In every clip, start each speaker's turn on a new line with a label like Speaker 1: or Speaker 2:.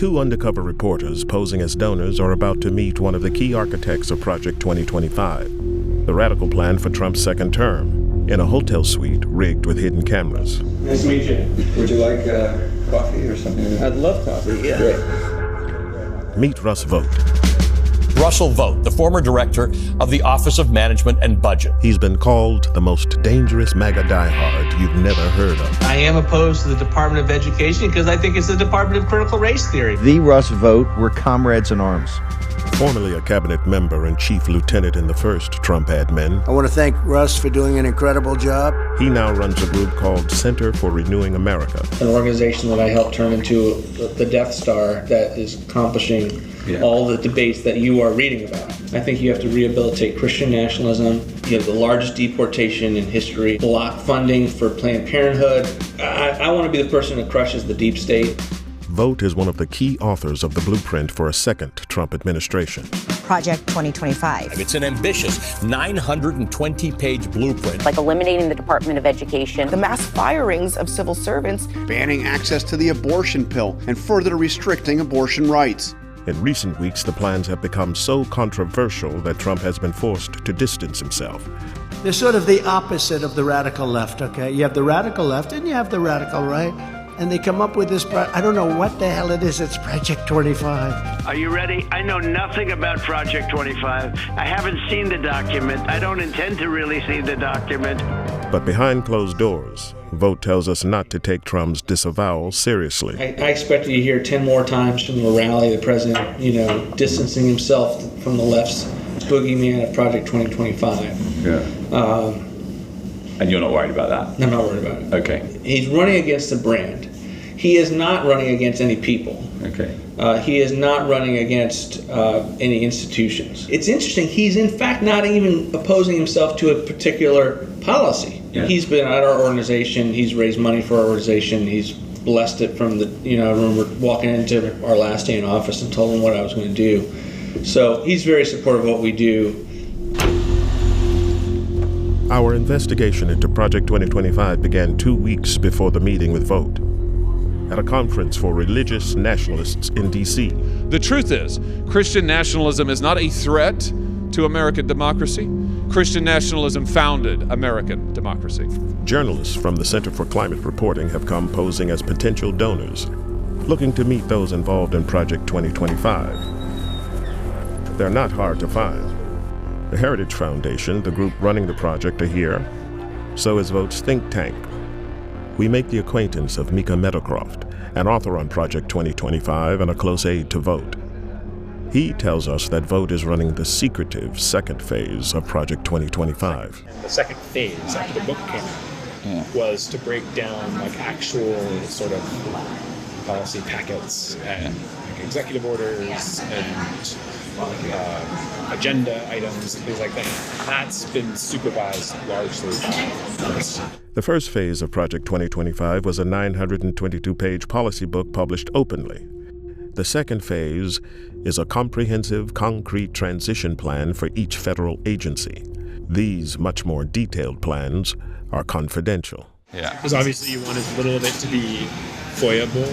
Speaker 1: Two undercover reporters posing as donors are about to meet one of the key architects of Project 2025, the radical plan for Trump's second term, in a hotel suite rigged with hidden cameras.
Speaker 2: Nice to meet you.
Speaker 3: Would you like coffee or something?
Speaker 2: I'd love coffee, yeah.
Speaker 3: Great.
Speaker 1: Meet Russ Vought.
Speaker 4: Russell Vought, the former director of the Office of Management and Budget.
Speaker 1: He's been called the most dangerous MAGA diehard you've never heard of.
Speaker 2: I am opposed to the Department of Education because I think it's the Department of Critical Race Theory.
Speaker 5: The Russ Vought were comrades in arms.
Speaker 1: Formerly a cabinet member and chief lieutenant in the first Trump admin,
Speaker 6: I want to thank Russ for doing an incredible job.
Speaker 1: he now runs a group called Center for Renewing America.
Speaker 2: An organization that I helped turn into the Death Star that is accomplishing all the debates that you are reading about. I think you have to rehabilitate Christian nationalism. You have the largest deportation in history, block funding for Planned Parenthood. I want to be the person that crushes the deep state.
Speaker 1: Vought is one of the key authors of the blueprint for a second Trump administration.
Speaker 7: Project 2025.
Speaker 4: It's an ambitious 920-page blueprint.
Speaker 8: Like eliminating the Department of Education.
Speaker 9: The mass firings of civil servants.
Speaker 10: Banning access to the abortion pill and further restricting abortion rights.
Speaker 1: In recent weeks, the plans have become so controversial that Trump has been forced to distance himself.
Speaker 6: They're sort of the opposite of the radical left, okay? You have the radical left and you have the radical right. And they come up with this, I don't know what the hell it is, it's Project 25.
Speaker 11: Are you ready? I know nothing about Project 25. I haven't seen the document. I don't intend to really see the document.
Speaker 1: But behind closed doors, Vought tells us not to take Trump's disavowal seriously.
Speaker 2: I expect you to hear 10 more times from the rally, the president, distancing himself from the left's boogeyman of Project 2025.
Speaker 3: Yeah. And you're not worried about that?
Speaker 2: I'm not worried about it.
Speaker 3: Okay.
Speaker 2: He's running against a brand. He is not running against any people.
Speaker 3: Okay.
Speaker 2: He is not running against any institutions. It's interesting, he's in fact not even opposing himself to a particular policy.
Speaker 3: Yeah.
Speaker 2: He's been at our organization, he's raised money for our organization, he's blessed it from I remember walking into our last day in office and told him what I was going to do. So he's very supportive of what we do.
Speaker 1: Our investigation into Project 2025 began 2 weeks before the meeting with Vought at a conference for religious nationalists in D.C.
Speaker 12: The truth is, Christian nationalism is not a threat to American democracy. Christian nationalism founded American democracy.
Speaker 1: Journalists from the Center for Climate Reporting have come posing as potential donors, looking to meet those involved in Project 2025. They're not hard to find. The Heritage Foundation, the group running the project, are here. So is Vought's think tank. We make the acquaintance of Mika Meadowcroft, an author on Project 2025 and a close aide to Vought. He tells us that Vought is running the secretive second phase of Project 2025.
Speaker 13: And the second phase, after the book came out, was to break down actual sort of policy packets and executive orders and agenda items and things like that. That's been supervised largely by us.
Speaker 1: The first phase of Project 2025 was a 922-page policy book published openly. The second phase is a comprehensive, concrete transition plan for each federal agency. These much more detailed plans are confidential.
Speaker 13: Yeah. Because obviously you want as little of it to be FOIA-able,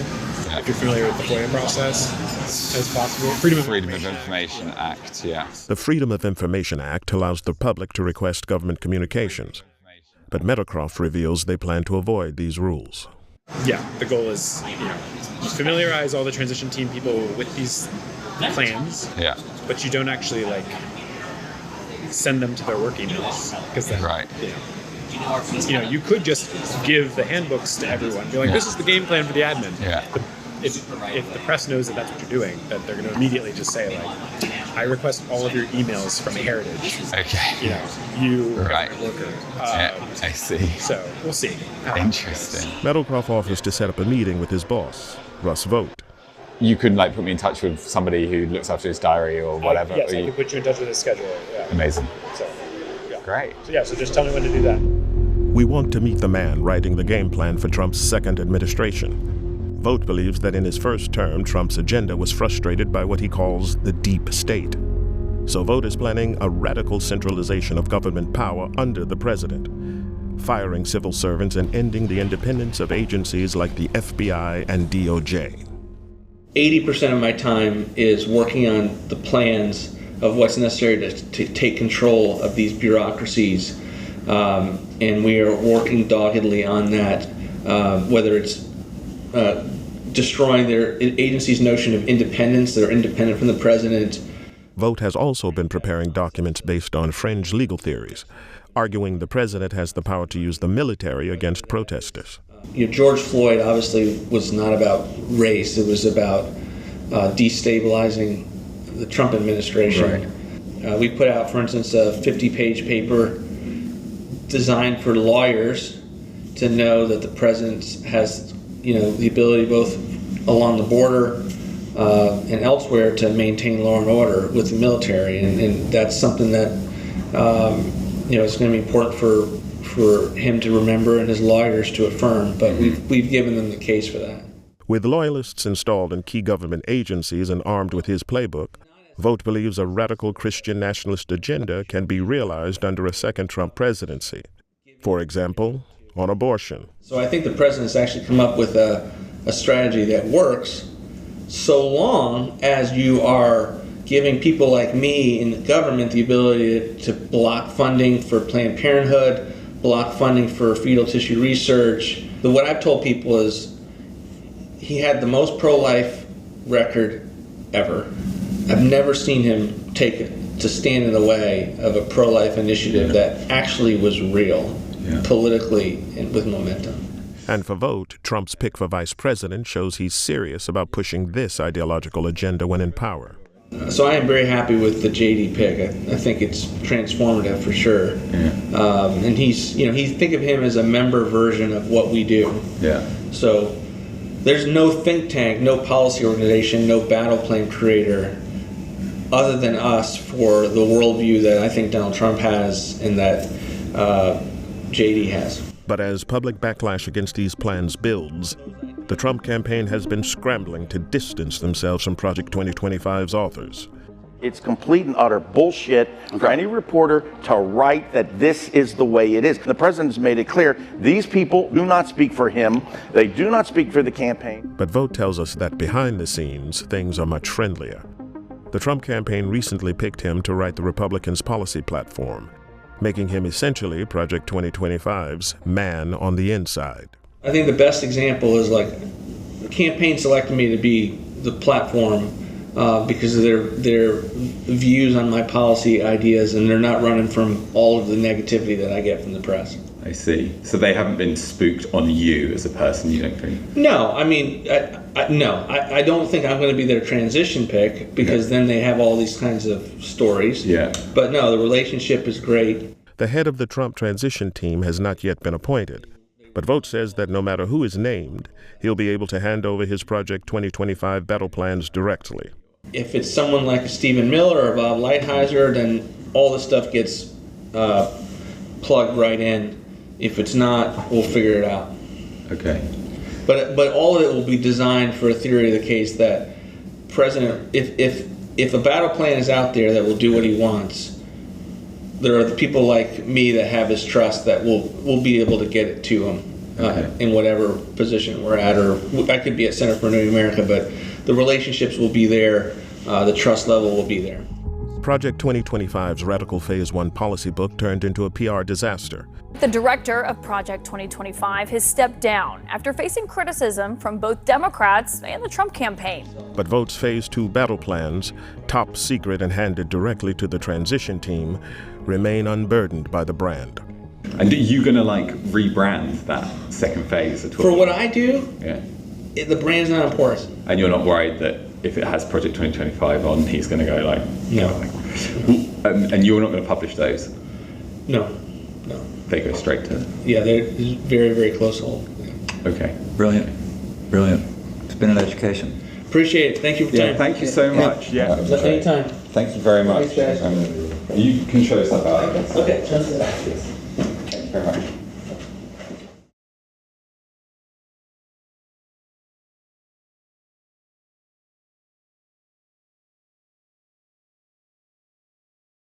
Speaker 13: if you're familiar with the FOIA process, as possible. Freedom of Information Act, yeah.
Speaker 1: The Freedom of Information Act allows the public to request government communications, but Meadowcroft reveals they plan to avoid these rules.
Speaker 13: Yeah, the goal is, familiarize all the transition team people with these plans, but you don't actually send them to their work emails, because then, you could just give the handbooks to everyone, be like, this is the game plan for the admin. Yeah. But if the press knows that that's what you're doing, that they're going to immediately just say, I request all of your emails from Heritage.
Speaker 14: Okay.
Speaker 13: You
Speaker 14: right.
Speaker 13: Worker.
Speaker 14: I see.
Speaker 13: So we'll see.
Speaker 14: Interesting.
Speaker 1: Meadowcroft offers to set up a meeting with his boss, Russ Vought.
Speaker 14: You could put me in touch with somebody who looks after his diary or whatever.
Speaker 13: Yes, I can put you in touch with his scheduler. Yeah.
Speaker 14: Amazing.
Speaker 13: So, yeah.
Speaker 14: Great.
Speaker 13: So just tell me when to do that.
Speaker 1: We want to meet the man writing the game plan for Trump's second administration. Vought believes that in his first term, Trump's agenda was frustrated by what he calls the deep state. So Vought is planning a radical centralization of government power under the president, firing civil servants and ending the independence of agencies like the FBI and DOJ.
Speaker 2: 80% of my time is working on the plans of what's necessary to take control of these bureaucracies. And we are working doggedly on that, whether it's destroying their agency's notion of independence. They're independent from the president.
Speaker 1: Vogt has also been preparing documents based on fringe legal theories, arguing the president has the power to use the military against protesters.
Speaker 2: George Floyd obviously was not about race. It was about destabilizing the Trump administration. Right. We put out, for instance, a 50-page paper designed for lawyers to know that the president has, the ability both along the border and elsewhere to maintain law and order with the military, and that's something that it's going to be important for him to remember and his lawyers to affirm. But we've given them the case for that.
Speaker 1: With loyalists installed in key government agencies and armed with his playbook, Vogt believes a radical Christian nationalist agenda can be realized under a second Trump presidency. For example, on abortion.
Speaker 2: So I think the president's actually come up with a strategy that works, so long as you are giving people like me in the government the ability to block funding for Planned Parenthood, block funding for fetal tissue research. But what I've told people is he had the most pro-life record ever. I've never seen him to stand in the way of a pro-life initiative that actually was real, politically and with momentum.
Speaker 1: And for Vogt, Trump's pick for vice president shows he's serious about pushing this ideological agenda when in power.
Speaker 2: So I am very happy with the JD pick. I think it's transformative for sure. And think of him as a member version of what we do. So there's no think tank, no policy organization, no battle plan creator other than us for the worldview that I think Donald Trump has and that JD has.
Speaker 1: But as public backlash against these plans builds, the Trump campaign has been scrambling to distance themselves from Project 2025's authors.
Speaker 15: It's complete and utter bullshit for any reporter to write that this is the way it is. The president's made it clear these people do not speak for him. They do not speak for the campaign.
Speaker 1: But Vogt tells us that behind the scenes, things are much friendlier. The Trump campaign recently picked him to write the Republicans' policy platform, making him essentially Project 2025's man on the inside.
Speaker 2: I think the best example is the campaign selected me to be the platform because of their views on my policy ideas, and they're not running from all of the negativity that I get from the press.
Speaker 3: I see. So they haven't been spooked on you as a person, you don't think?
Speaker 2: No, I mean, I don't think I'm going to be their transition pick because then they have all these kinds of stories. But no, the relationship is great.
Speaker 1: The head of the Trump transition team has not yet been appointed. But Vogt says that no matter who is named, he'll be able to hand over his Project 2025 battle plans directly.
Speaker 2: If it's someone like Stephen Miller or Bob Lighthizer, then all this stuff gets plugged right in. If it's not, we'll figure it out.
Speaker 3: Okay.
Speaker 2: But all of it will be designed for a theory of the case that President, if a battle plan is out there that will do what he wants, there are the people like me that have his trust that will be able to get it to him in whatever position we're at, or I could be at Center for New America, but the relationships will be there, the trust level will be there.
Speaker 1: Project 2025's Radical Phase 1 policy book turned into a PR disaster.
Speaker 16: The director of Project 2025 has stepped down after facing criticism from both Democrats and the Trump campaign.
Speaker 1: But Vogt's Phase 2 battle plans, top secret and handed directly to the transition team, remain unburdened by the brand.
Speaker 3: And are you going to rebrand that second phase at all?
Speaker 2: For what I do, the brand's not important.
Speaker 3: And you're not worried that if it has Project 2025 on, he's going to go
Speaker 2: no.
Speaker 3: And you're not going to publish those?
Speaker 2: No.
Speaker 3: They go straight to...
Speaker 2: Yeah, they're very, very close hold.
Speaker 3: Okay.
Speaker 17: Brilliant. It's been an education.
Speaker 2: Appreciate it. Thank you for your time.
Speaker 3: Thank you so much.
Speaker 2: Anytime.
Speaker 3: Thank you very much.
Speaker 2: Thanks, guys.
Speaker 3: You can show us that out.
Speaker 2: Okay.
Speaker 3: Thank you very much.